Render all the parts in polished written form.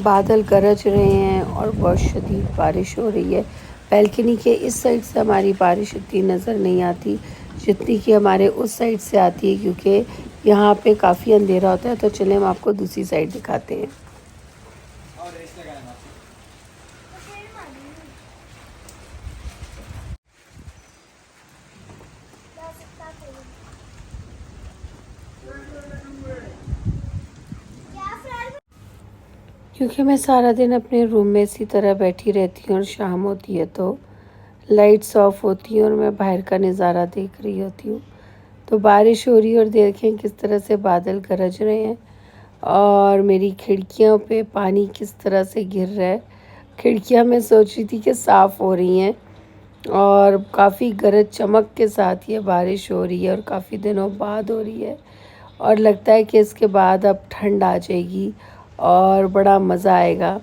بادل گرج رہے ہیں اور بہت شدید بارش ہو رہی ہے۔ بیلکنی کے اس سائڈ سے ہماری بارش اتنی نظر نہیں آتی جتنی کہ ہمارے اس سائڈ سے آتی ہے، کیونکہ یہاں پہ کافی اندھیرا ہوتا ہے۔ تو چلیں ہم آپ کو دوسری سائڈ دکھاتے ہیں۔ کیونکہ میں سارا دن اپنے روم میں اسی طرح بیٹھی رہتی ہوں اور شام ہوتی ہے تو لائٹس آف ہوتی ہیں اور میں باہر کا نظارہ دیکھ رہی ہوتی ہوں، تو بارش ہو رہی ہے اور دیکھیں کس طرح سے بادل گرج رہے ہیں اور میری کھڑکیوں پہ پانی کس طرح سے گر رہا ہے۔ کھڑکیاں میں سوچ رہی تھی کہ صاف ہو رہی ہیں اور کافی گرج چمک کے ساتھ یہ بارش ہو رہی ہے اور کافی دنوں بعد ہو رہی ہے، اور لگتا ہے کہ اس کے بعد اب ٹھنڈ آ جائے گی اور بڑا مزہ آئے گا۔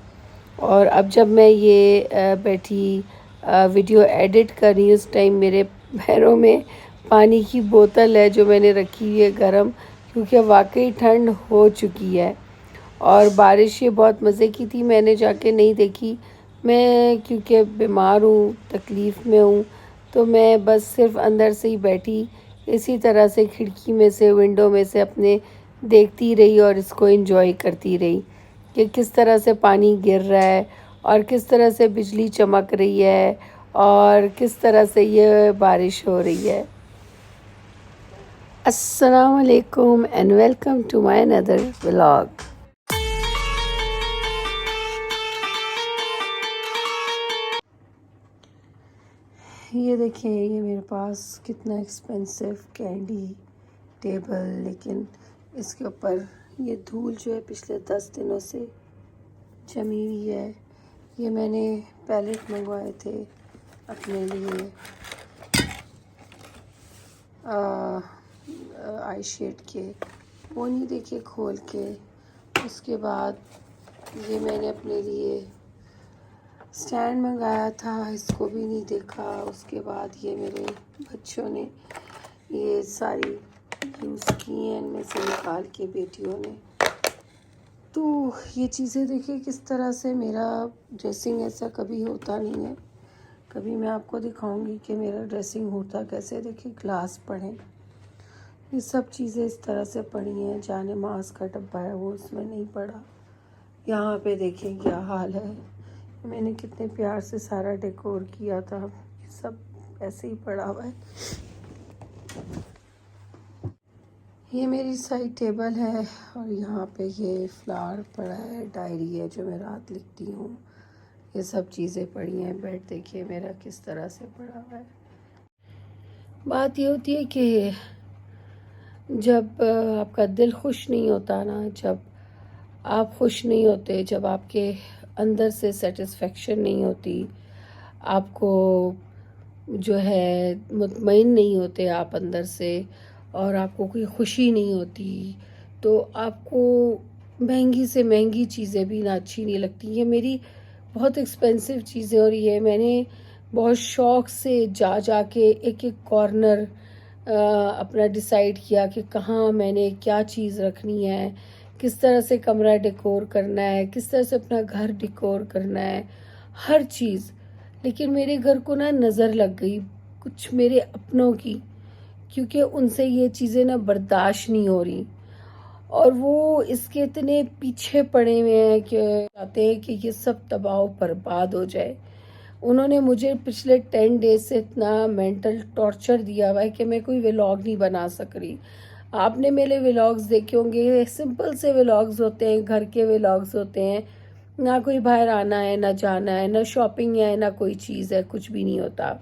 اور اب جب میں یہ بیٹھی ویڈیو ایڈٹ کر رہی ہوں، اس ٹائم میرے پیروں میں پانی کی بوتل ہے جو میں نے رکھی ہوئی ہے گرم، کیونکہ واقعی ٹھنڈ ہو چکی ہے اور بارش یہ بہت مزے کی تھی۔ میں نے جا کے نہیں دیکھی، میں کیونکہ بیمار ہوں، تکلیف میں ہوں، تو میں بس صرف اندر سے ہی بیٹھی اسی طرح سے کھڑکی میں سے ونڈو میں سے اپنے دیکھتی رہی اور اس کو انجوائے کرتی رہی کہ کس طرح سے پانی گر رہا ہے اور کس طرح سے بجلی چمک رہی ہے اور کس طرح سے یہ بارش ہو رہی ہے۔ السلام علیکم اینڈ ویلکم ٹو مائی اندر ولاگ۔ یہ دیکھیں، یہ میرے پاس کتنا ایکسپینسو کینڈی ٹیبل، لیکن اس کے اوپر یہ دھول جو ہے پچھلے 10 دنوں سے جمی ہوئی ہے۔ یہ میں نے پیلٹ منگوائے تھے اپنے لیے آئی شیڈ کے، وہ نہیں دیکھے کھول کے۔ اس کے بعد یہ میں نے اپنے لیے سٹینڈ منگایا تھا، اس کو بھی نہیں دیکھا۔ اس کے بعد یہ میرے بچوں نے یہ ساری یوز کی ہیں، ان میں سے نکال کے بیٹیوں نے۔ تو یہ چیزیں دیکھیں کس طرح سے میرا ڈریسنگ ایسا کبھی ہوتا نہیں ہے۔ کبھی میں آپ کو دکھاؤں گی کہ میرا ڈریسنگ ہوتا کیسے۔ دیکھیں گلاس پڑے، یہ سب چیزیں اس طرح سے پڑی ہیں۔ جانے ماز کا ڈبہ ہے وہ اس میں نہیں پڑا۔ یہاں پہ دیکھیں کیا حال ہے، میں نے کتنے پیار سے سارا ڈیکور کیا تھا، یہ سب ایسے ہی پڑا ہوا ہے۔ یہ میری سائڈ ٹیبل ہے اور یہاں پہ یہ فلاور پڑا ہے، ڈائری ہے جو میں رات لکھتی ہوں، یہ سب چیزیں پڑی ہیں۔ بیڈ دیکھیے میرا کس طرح سے پڑا ہوا ہے۔ بات یہ ہوتی ہے کہ جب آپ کا دل خوش نہیں ہوتا نا، جب آپ خوش نہیں ہوتے، جب آپ کے اندر سے سیٹسفیکشن نہیں ہوتی، آپ کو جو ہے مطمئن نہیں ہوتے آپ اندر سے، اور آپ کو کوئی خوشی نہیں ہوتی، تو آپ کو مہنگی سے مہنگی چیزیں بھی نہ اچھی نہیں لگتی۔ یہ میری بہت ایکسپینسو چیزیں، اور یہ میں نے بہت شوق سے جا جا کے ایک ایک کارنر اپنا ڈیسائیڈ کیا کہ کہاں میں نے کیا چیز رکھنی ہے، کس طرح سے کمرہ ڈیکور کرنا ہے، کس طرح سے اپنا گھر ڈیکور کرنا ہے، ہر چیز۔ لیکن میرے گھر کو نا نظر لگ گئی کچھ میرے اپنوں کی، کیونکہ ان سے یہ چیزیں نا برداشت نہیں ہو رہی، اور وہ اس کے اتنے پیچھے پڑے ہوئے ہیں کہ چاہتے ہیں کہ یہ سب تباہ و برباد ہو جائے۔ انہوں نے مجھے پچھلے 10 ڈیز سے اتنا مینٹل ٹارچر دیا ہوا ہے کہ میں کوئی ولاگ نہیں بنا سک رہی۔ آپ نے میرے ولاگز دیکھے ہوں گے، سمپل سے ولاگز ہوتے ہیں، گھر کے ولاگز ہوتے ہیں، نہ کوئی باہر آنا ہے، نہ جانا ہے، نہ شاپنگ ہے، نہ کوئی چیز ہے، کچھ بھی نہیں ہوتا۔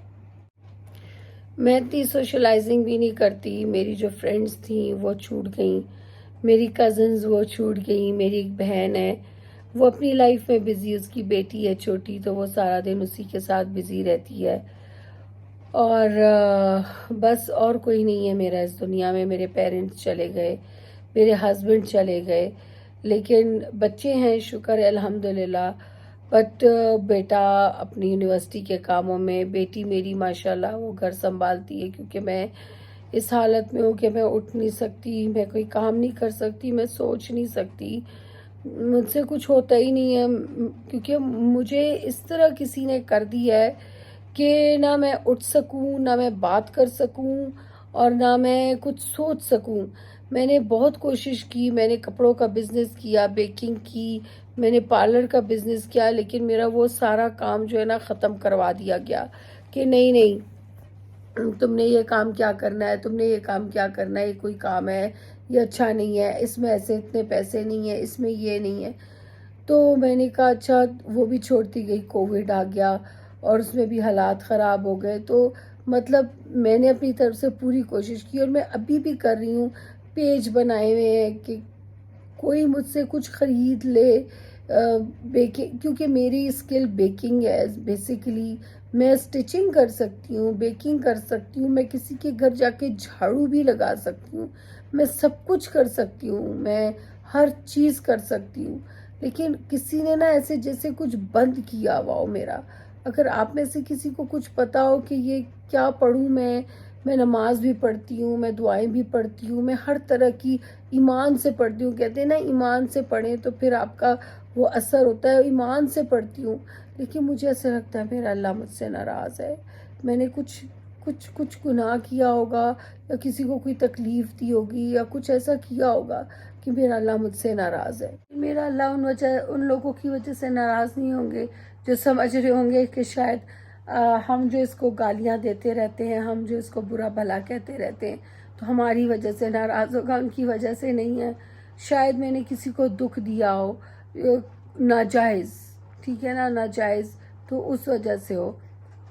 میں اتنی سوشلائزنگ بھی نہیں کرتی، میری جو فرینڈز تھیں وہ چھوٹ گئیں، میری کزنز وہ چھوٹ گئیں، میری ایک بہن ہے وہ اپنی لائف میں بزی، اس کی بیٹی ہے چھوٹی، تو وہ سارا دن اسی کے ساتھ بزی رہتی ہے، اور بس اور کوئی نہیں ہے میرا اس دنیا میں۔ میرے پیرنٹس چلے گئے، میرے ہسبینڈ چلے گئے، لیکن بچے ہیں شکر ہے الحمدللہ، بٹ بیٹا اپنی یونیورسٹی کے کاموں میں، بیٹی میری ماشاءاللہ وہ گھر سنبھالتی ہے، کیونکہ میں اس حالت میں ہوں کہ میں اٹھ نہیں سکتی، میں کوئی کام نہیں کر سکتی، میں سوچ نہیں سکتی، مجھ سے کچھ ہوتا ہی نہیں ہے، کیونکہ مجھے اس طرح کسی نے کر دیا ہے کہ نہ میں اٹھ سکوں، نہ میں بات کر سکوں، اور نہ میں کچھ سوچ سکوں۔ میں نے بہت کوشش کی، میں نے کپڑوں کا بزنس کیا، بیکنگ کی، میں نے پارلر کا بزنس کیا، لیکن میرا وہ سارا کام جو ہے نا ختم کروا دیا گیا کہ نہیں نہیں، تم نے یہ کام کیا کرنا ہے، تم نے یہ کام کیا کرنا ہے، یہ کوئی کام ہے، یہ اچھا نہیں ہے، اس میں ایسے اتنے پیسے نہیں ہیں، اس میں یہ نہیں ہے۔ تو میں نے کہا اچھا، وہ بھی چھوڑتی گئی، کووڈ آ گیا اور اس میں بھی حالات خراب ہو گئے۔ تو مطلب میں نے اپنی طرف سے پوری کوشش کی، اور میں ابھی بھی کر رہی ہوں، پیج بنائے ہوئے ہیں کہ کوئی مجھ سے کچھ خرید لے، بیکنگ، کیونکہ میری اسکل بیکنگ ہے بیسیکلی۔ میں اسٹچنگ کر سکتی ہوں، بیکنگ کر سکتی ہوں، میں کسی کے گھر جا کے جھاڑو بھی لگا سکتی ہوں، میں سب کچھ کر سکتی ہوں، میں ہر چیز کر سکتی ہوں، لیکن کسی نے نا ایسے جیسے کچھ بند کیا ہوا ہو میرا۔ اگر آپ میں سے کسی کو کچھ پتا ہو کہ یہ کیا پڑھوں میں نماز بھی پڑھتی ہوں، میں دعائیں بھی پڑھتی ہوں، میں ہر طرح کی ایمان سے پڑھتی ہوں، کہتے ہیں نا ایمان سے پڑھیں تو پھر آپ کا وہ اثر ہوتا ہے، ایمان سے پڑھتی ہوں، لیکن مجھے ایسا لگتا ہے میرا اللہ مجھ سے ناراض ہے، میں نے کچھ گناہ کیا ہوگا، یا کسی کو کوئی تکلیف دی ہوگی، یا کچھ ایسا کیا ہوگا کہ میرا اللہ مجھ سے ناراض ہے۔ میرا اللہ ان لوگوں کی وجہ سے ناراض نہیں ہوں گے جو سمجھ رہے ہوں گے کہ شاید ہم جو اس کو گالیاں دیتے رہتے ہیں، ہم جو اس کو برا بھلا کہتے رہتے ہیں تو ہماری وجہ سے ناراض ہوگا، ان کی وجہ سے نہیں ہے۔ شاید میں نے کسی کو دکھ دیا ہو ناجائز، ٹھیک ہے نا، ناجائز، تو اس وجہ سے ہو۔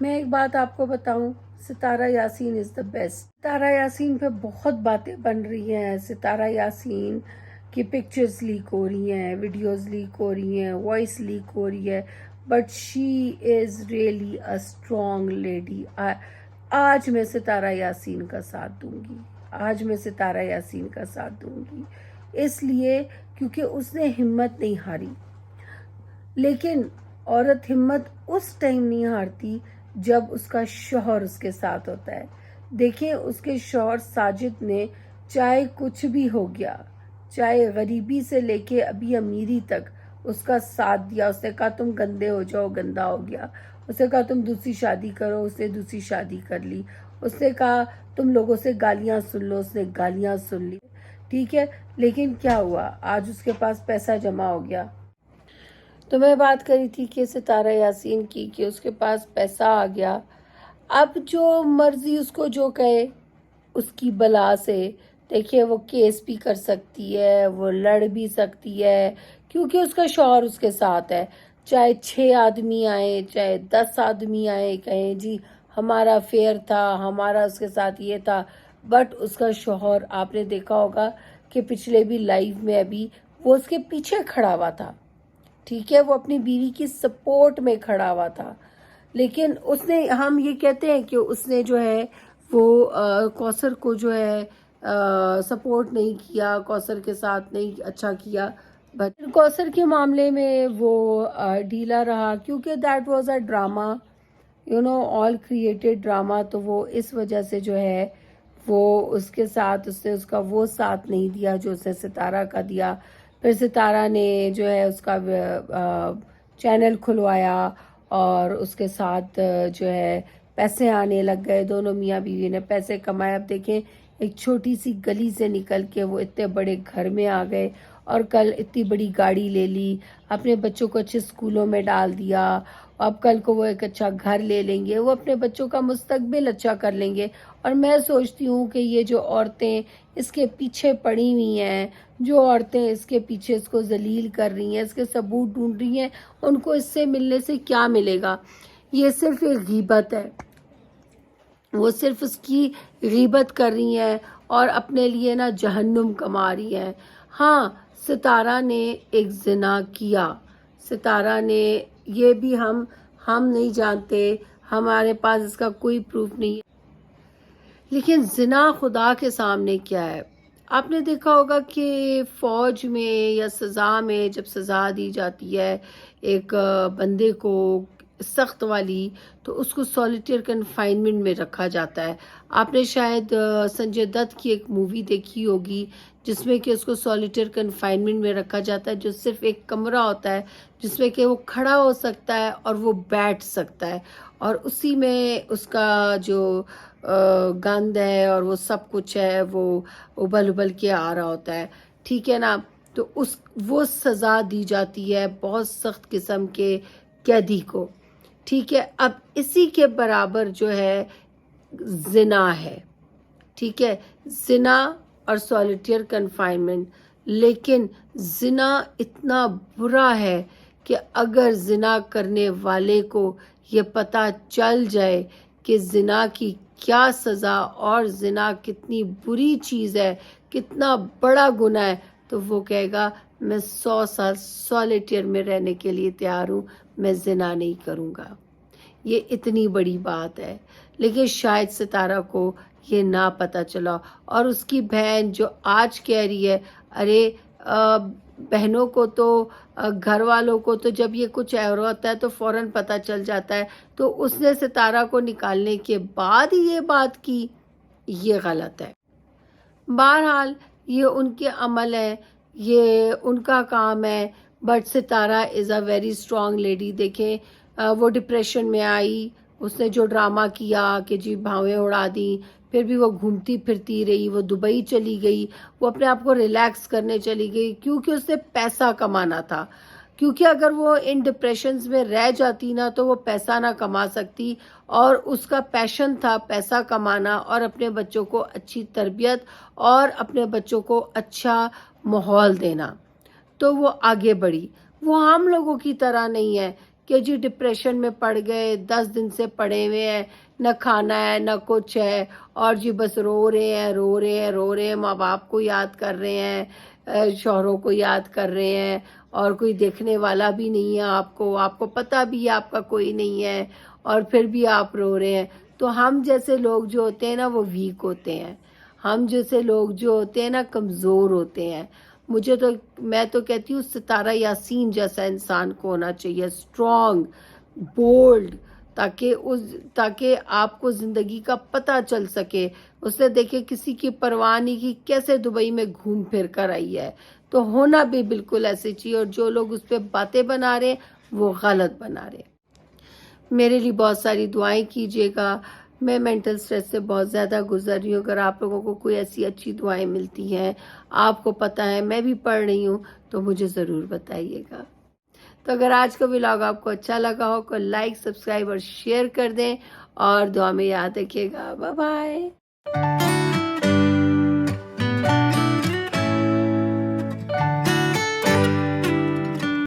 میں ایک بات آپ کو بتاؤں، ستارہ یاسین از دا بیسٹ۔ ستارہ یاسین پہ بہت باتیں بن رہی ہیں، ستارہ یاسین کی پکچرز لیک ہو رہی ہیں، ویڈیوز لیک ہو رہی ہیں، وائس لیک ہو رہی ہے، but she is really a strong lady. آج میں ستارہ یاسین کا ساتھ دوں گی، آج میں ستارہ یاسین کا ساتھ دوں گی، اس لیے کیونکہ اس نے ہمت نہیں ہاری۔ لیکن عورت ہمت اس ٹائم نہیں ہارتی جب اس کا شوہر اس کے ساتھ ہوتا ہے۔ دیکھیں اس کے شوہر ساجد نے چاہے کچھ بھی ہو گیا، چاہے غریبی سے لے کے ابھی امیری تک اس کا ساتھ دیا۔ اس نے کہا تم گندے ہو جاؤ، گندا ہو گیا، اس نے کہا تم دوسری شادی کرو، اس نے دوسری شادی کر لی، اس نے کہا تم لوگوں سے گالیاں سن لو، اس نے گالیاں سن لی، ٹھیک ہے۔ لیکن کیا ہوا، آج اس کے پاس پیسہ جمع ہو گیا۔ تو میں بات کری تھی کہ ستارہ یاسین کی، کہ اس کے پاس پیسہ آ گیا، اب جو مرضی اس کو جو کہے اس کی بلا سے، دیکھیے وہ کیس بھی کر سکتی ہے، وہ لڑ بھی سکتی ہے، کیونکہ اس کا شوہر اس کے ساتھ ہے۔ چاہے 6 آدمی آئیں، چاہے 10 آدمی آئیں، کہیں جی ہمارا افیئر تھا، ہمارا اس کے ساتھ یہ تھا، بٹ اس کا شوہر، آپ نے دیکھا ہوگا کہ پچھلے بھی لائیو میں ابھی وہ اس کے پیچھے کھڑا ہوا تھا، ٹھیک ہے، وہ اپنی بیوی کی سپورٹ میں کھڑا ہوا تھا۔ لیکن اس نے، ہم یہ کہتے ہیں کہ اس نے جو ہے وہ کوثر کو جو ہے سپورٹ نہیں کیا، کوثر کے ساتھ نہیں اچھا کیا، بٹ کوثر کے معاملے میں وہ ڈھیلا رہا، کیونکہ that was a drama, all created drama. تو وہ اس وجہ سے جو ہے وہ اس کے ساتھ، اس نے اس کا وہ ساتھ نہیں دیا جو اس نے ستارہ کا دیا۔ پھر ستارہ نے جو ہے اس کا چینل کھلوایا اور اس کے ساتھ جو ہے پیسے آنے لگ گئے، دونوں میاں بیوی نے پیسے کمائے۔ اب دیکھیں ایک چھوٹی سی گلی سے نکل کے وہ اتنے بڑے گھر میں آ گئے، اور کل اتنی بڑی گاڑی لے لی، اپنے بچوں کو اچھے اسکولوں میں ڈال دیا، اب کل کو وہ ایک اچھا گھر لے لیں گے، وہ اپنے بچوں کا مستقبل اچھا کر لیں گے۔ اور میں سوچتی ہوں کہ یہ جو عورتیں اس کے پیچھے پڑی ہوئی ہیں، جو عورتیں اس کے پیچھے اس کو ذلیل کر رہی ہیں، اس کے ثبوت ڈھونڈ رہی ہیں، ان کو اس سے ملنے سے کیا ملے گا؟ یہ صرف ایک غیبت ہے، وہ صرف اس کی غیبت کر رہی ہیں اور اپنے لیے نا جہنم کما رہی ہیں۔ ہاں، ستارہ نے ایک زنا کیا، ستارہ نے، یہ بھی ہم نہیں جانتے، ہمارے پاس اس کا کوئی پروف نہیں ہے، لیکن زنا خدا کے سامنے کیا ہے؟ آپ نے دیکھا ہوگا کہ فوج میں یا سزا میں جب سزا دی جاتی ہے ایک بندے کو، سخت والی تو اس کو سولیٹیئر کنفائنمنٹ میں رکھا جاتا ہے. آپ نے شاید سنجے دت کی ایک مووی دیکھی ہوگی جس میں کہ اس کو سولیٹیئر کنفائنمنٹ میں رکھا جاتا ہے، جو صرف ایک کمرہ ہوتا ہے جس میں کہ وہ کھڑا ہو سکتا ہے اور وہ بیٹھ سکتا ہے، اور اسی میں اس کا جو گند ہے اور وہ سب کچھ ہے وہ ابل کے آ رہا ہوتا ہے. ٹھیک ہے نا؟ تو وہ سزا دی جاتی ہے بہت سخت قسم کے قیدی کو. ٹھیک ہے، اب اسی کے برابر جو ہے زنا ہے. ٹھیک ہے، زنا اور سولیٹیئر کنفائنمنٹ. لیکن زنا اتنا برا ہے کہ اگر زنا کرنے والے کو یہ پتہ چل جائے کہ زنا کی کیا سزا اور زنا کتنی بری چیز ہے، کتنا بڑا گناہ ہے، تو وہ کہے گا میں 100 سال سولیٹیئر میں رہنے کے لیے تیار ہوں، میں زنا نہیں کروں گا. یہ اتنی بڑی بات ہے. لیکن شاید ستارہ کو یہ نہ پتہ چلا، اور اس کی بہن جو آج کہہ رہی ہے ارے بہنوں کو تو گھر والوں کو تو جب یہ کچھ ہوتا ہے تو فوراً پتہ چل جاتا ہے، تو اس نے ستارہ کو نکالنے کے بعد ہی یہ بات کی. یہ غلط ہے. بہرحال یہ ان کے عمل ہے، یہ ان کا کام ہے. بٹ ستارہ از اے ویری اسٹرانگ لیڈی. دیکھیں وہ ڈپریشن میں آئی، اس نے جو ڈرامہ کیا کہ جی بھاویں اڑا دی، پھر بھی وہ گھومتی پھرتی رہی، وہ دبئی چلی گئی، وہ اپنے آپ کو ریلیکس کرنے چلی گئی کیونکہ اس نے پیسہ کمانا تھا. کیونکہ اگر وہ ان ڈپریشنز میں رہ جاتی نا تو وہ پیسہ نہ کما سکتی، اور اس کا پیشن تھا پیسہ کمانا اور اپنے بچوں کو اچھی تربیت اور اپنے بچوں کو اچھا ماحول دینا. تو وہ آگے بڑھی. وہ ہم لوگوں کی طرح نہیں ہے کہ جی ڈپریشن میں پڑ گئے، 10 دن سے پڑے ہوئے ہیں، نہ کھانا ہے نہ کچھ ہے، اور جی بس رو رہے ہیں، ماں باپ کو یاد کر رہے ہیں، شوہروں کو یاد کر رہے ہیں، اور کوئی دیکھنے والا بھی نہیں ہے آپ کو پتہ بھی ہے آپ کا کوئی نہیں ہے، اور پھر بھی آپ رو رہے ہیں. تو ہم جیسے لوگ جو ہوتے ہیں نا وہ ویک ہوتے ہیں. ہم جیسے لوگ جو ہوتے ہیں نا کمزور ہوتے ہیں. میں تو کہتی ہوں ستارہ یاسین جیسا انسان کو ہونا چاہیے، اسٹرانگ، بولڈ، تاکہ آپ کو زندگی کا پتہ چل سکے. اس نے دیکھے کسی کی پرواہ نہیں کی، کیسے دبئی میں گھوم پھر کر آئی ہے. تو ہونا بھی بالکل ایسے چاہیے، اور جو لوگ اس پہ باتیں بنا رہے ہیں وہ غلط بنا رہے ہیں. میرے لیے بہت ساری دعائیں کیجیے گا. میں مینٹل سٹریس سے بہت زیادہ گزر رہی ہوں. اگر آپ لوگوں کو کوئی ایسی اچھی دعائیں ملتی ہیں، آپ کو پتہ ہے میں بھی پڑھ رہی ہوں، تو مجھے ضرور بتائیے گا. تو اگر آج کا ولاگ آپ کو اچھا لگا ہو تو لائک، سبسکرائب اور شیئر کر دیں، اور دعا میں یاد رکھیے گا. Bye bye.